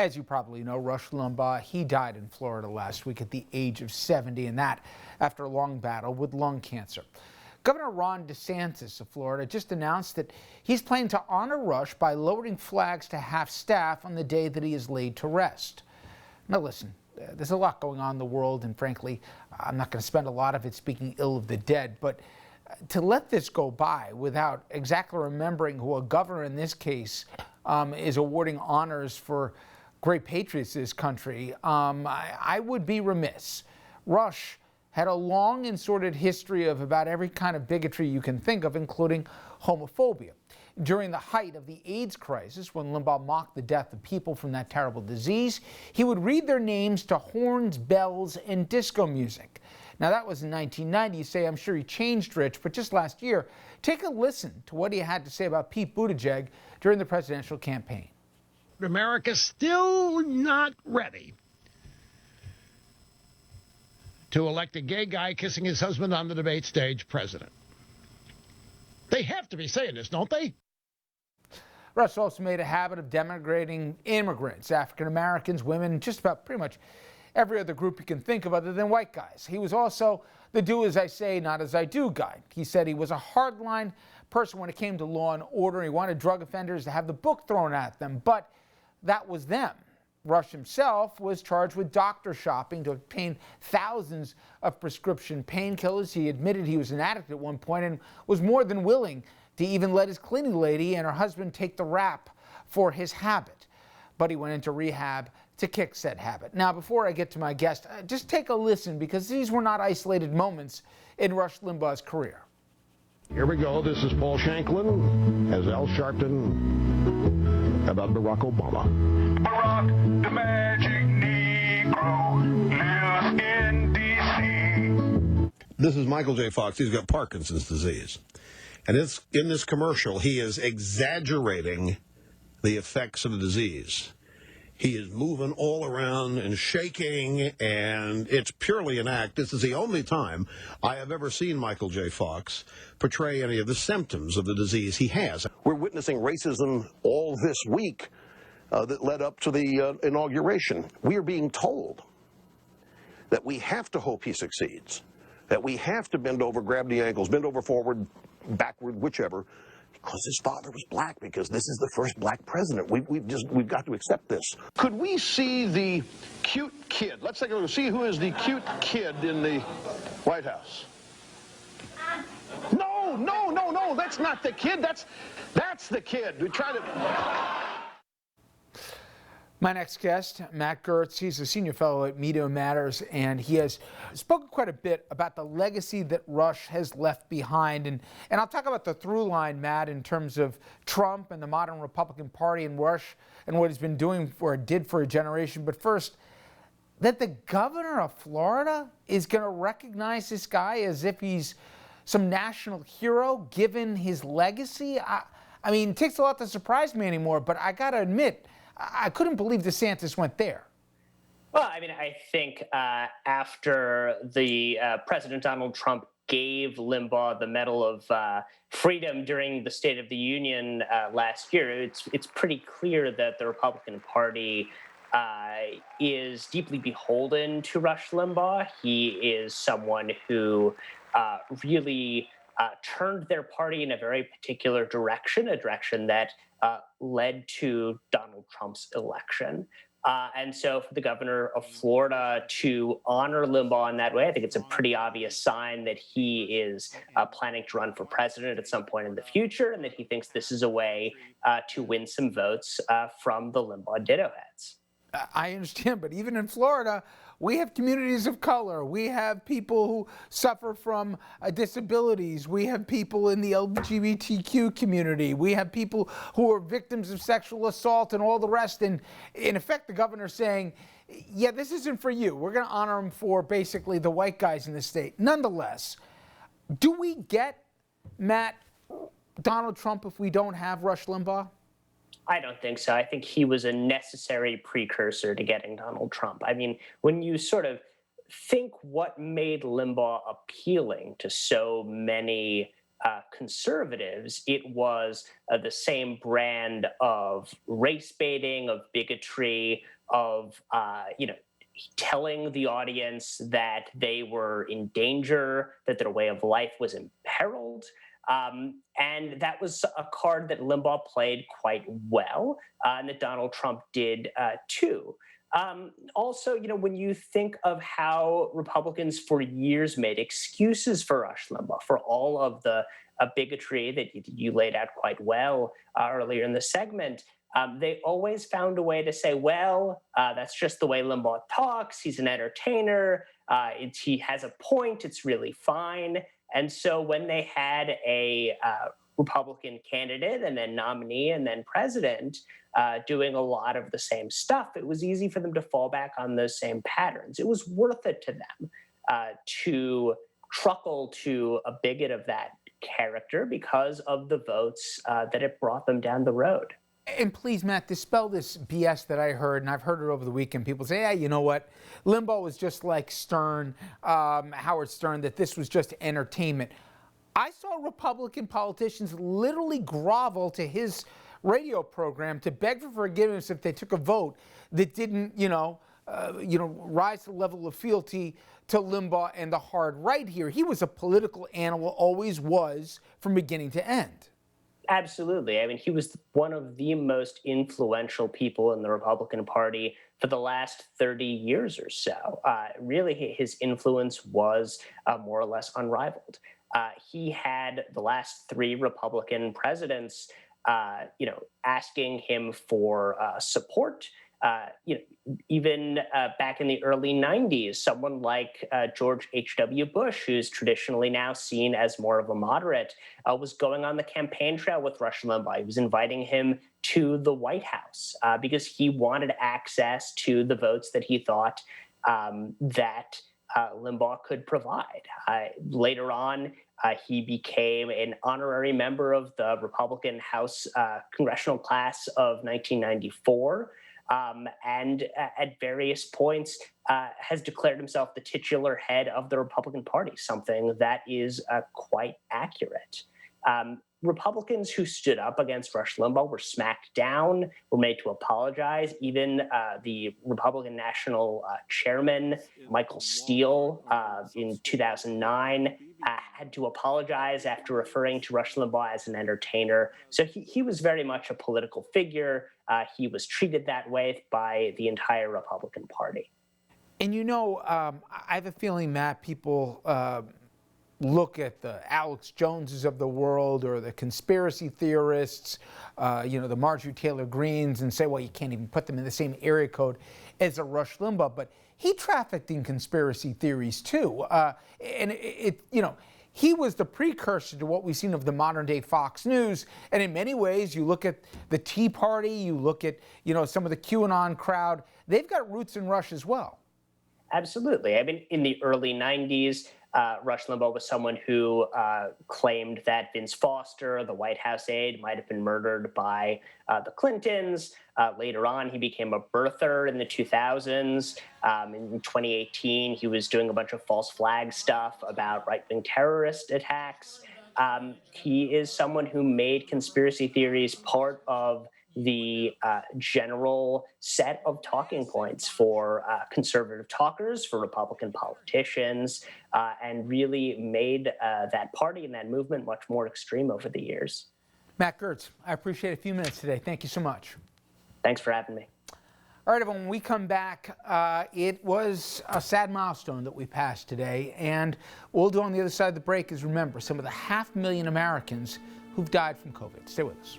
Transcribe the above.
As you probably know, Rush Limbaugh, he died in Florida last week at the age of 70, and that after a long battle with lung cancer. Governor Ron DeSantis of Florida just announced that he's planning to honor Rush by lowering flags to half staff on the day that he is laid to rest. Now listen, there's a lot going on in the world, and frankly, I'm not going to spend a lot of it speaking ill of the dead, but to let this go by without exactly remembering who a governor in this case is awarding honors for great patriots in this country, I would be remiss. Rush had a long and sordid history of about every kind of bigotry you can think of, including homophobia. During the height of the AIDS crisis, when Limbaugh mocked the death of people from that terrible disease, he would read their names to horns, bells, and disco music. Now, that was in 1990. You say, I'm sure he changed, Rich, but just last year, take a listen to what he had to say about Pete Buttigieg during the presidential campaign. America's still not ready to elect a gay guy kissing his husband on the debate stage president. They have to be saying this, don't they? Rush also made a habit of denigrating immigrants, African Americans, women, just about pretty much every other group you can think of other than white guys. He was also the do as I say, not as I do guy. He said he was a hardline person when it came to law and order. He wanted drug offenders to have the book thrown at them, but that was them. Rush himself was charged with doctor shopping to obtain thousands of prescription painkillers. He admitted he was an addict at one point and was more than willing to even let his cleaning lady and her husband take the rap for his habit. But he went into rehab to kick said habit. Now, before I get to my guest, just take a listen, because these were not isolated moments in Rush Limbaugh's career. Here we go. This is Paul Shanklin as Al Sharpton about Barack Obama. Barack, the magic Negro, lives in D.C. This is Michael J. Fox. He's got Parkinson's disease. And in this commercial, he is exaggerating the effects of the disease. He is moving all around and shaking, and it's purely an act. This is the only time I have ever seen Michael J. Fox portray any of the symptoms of the disease he has. We're witnessing racism all this week that led up to the inauguration. We are being told that we have to hope he succeeds, that we have to bend over, grab the ankles, bend over forward, backward, whichever, because his father was black, because this is the first black president. We've got to accept this. Could we see the cute kid? Let's take a look. See who is the cute kid in the White House. No, that's not the kid. That's the kid. We try to... My next guest, Matt Gertz, he's a senior fellow at Media Matters, and he has spoken quite a bit about the legacy that Rush has left behind. And I'll talk about the through line, Matt, in terms of Trump and the modern Republican Party and Rush and what he's been doing or did for a generation. But first, that the governor of Florida is going to recognize this guy as if he's some national hero, given his legacy. I mean, it takes a lot to surprise me anymore, but I got to admit, I couldn't believe DeSantis went there. Well, I mean, I think after the President Donald Trump gave Limbaugh the Medal of Freedom during the State of the Union last year, it's pretty clear that the Republican Party is deeply beholden to Rush Limbaugh. He is someone who really turned their party in a very particular direction, a direction that led to Donald Trump's election. And so for the governor of Florida to honor Limbaugh in that way, I think it's a pretty obvious sign that he is planning to run for president at some point in the future, and that he thinks this is a way to win some votes from the Limbaugh ditto heads. I understand, but even in Florida, we have communities of color. We have people who suffer from disabilities. We have people in the LGBTQ community. We have people who are victims of sexual assault and all the rest. And in effect, the governor's saying, yeah, this isn't for you. We're going to honor him for basically the white guys in the state. Nonetheless, do we get, Matt, Donald Trump if we don't have Rush Limbaugh? I don't think so. I think he was a necessary precursor to getting Donald Trump. I mean, when you sort of think what made Limbaugh appealing to so many conservatives, it was the same brand of race baiting, of bigotry, of telling the audience that they were in danger, that their way of life was imperiled. And that was a card that Limbaugh played quite well, and that Donald Trump did too. Also, when you think of how Republicans for years made excuses for Rush Limbaugh, for all of the bigotry that you laid out quite well earlier in the segment, they always found a way to say, well, that's just the way Limbaugh talks. He's an entertainer. He has a point. It's really fine. And so when they had a Republican candidate and then nominee and then president doing a lot of the same stuff, it was easy for them to fall back on those same patterns. It was worth it to them to truckle to a bigot of that character because of the votes that it brought them down the road. And please, Matt, dispel this BS that I heard, and I've heard it over the weekend. People say, yeah, you know what? Limbaugh was just like Stern, Howard Stern, that this was just entertainment. I saw Republican politicians literally grovel to his radio program to beg for forgiveness if they took a vote that didn't, rise to the level of fealty to Limbaugh and the hard right here. He was a political animal, always was, from beginning to end. Absolutely. I mean, he was one of the most influential people in the Republican Party for the last 30 years or so. Really, his influence was more or less unrivaled. He had the last three Republican presidents, asking him for support. Even back in the early 90s, someone like George H.W. Bush, who's traditionally now seen as more of a moderate, was going on the campaign trail with Rush Limbaugh. He was inviting him to the White House because he wanted access to the votes that he thought that Limbaugh could provide. Later on, he became an honorary member of the Republican House congressional class of 1994. And at various points has declared himself the titular head of the Republican Party, something that is quite accurate. Republicans who stood up against Rush Limbaugh were smacked down, were made to apologize. Even the Republican National Chairman, Michael Steele, in 2009, had to apologize after referring to Rush Limbaugh as an entertainer. So he was very much a political figure. He was treated that way by the entire Republican Party. And I have a feeling, Matt, people look at the Alex Joneses of the world or the conspiracy theorists, the Marjorie Taylor Greens, and say, well, you can't even put them in the same area code as a Rush Limbaugh. But he trafficked in conspiracy theories too, he was the precursor to what we've seen of the modern day Fox News. And in many ways, you look at the Tea Party, you look at some of the QAnon crowd, they've got roots in Rush as well. Absolutely. I mean, in the early 90s, Rush Limbaugh was someone who claimed that Vince Foster, the White House aide, might have been murdered by the Clintons. Later on, he became a birther in the 2000s. In 2018, he was doing a bunch of false flag stuff about right-wing terrorist attacks. He is someone who made conspiracy theories part of the general set of talking points for conservative talkers, for Republican politicians, and really made that party and that movement much more extreme over the years. Matt Gertz, I appreciate a few minutes today. Thank you so much. Thanks for having me. All right, everyone, when we come back, it was a sad milestone that we passed today, and what we'll do on the other side of the break is remember some of the 500,000 Americans who've died from COVID. Stay with us.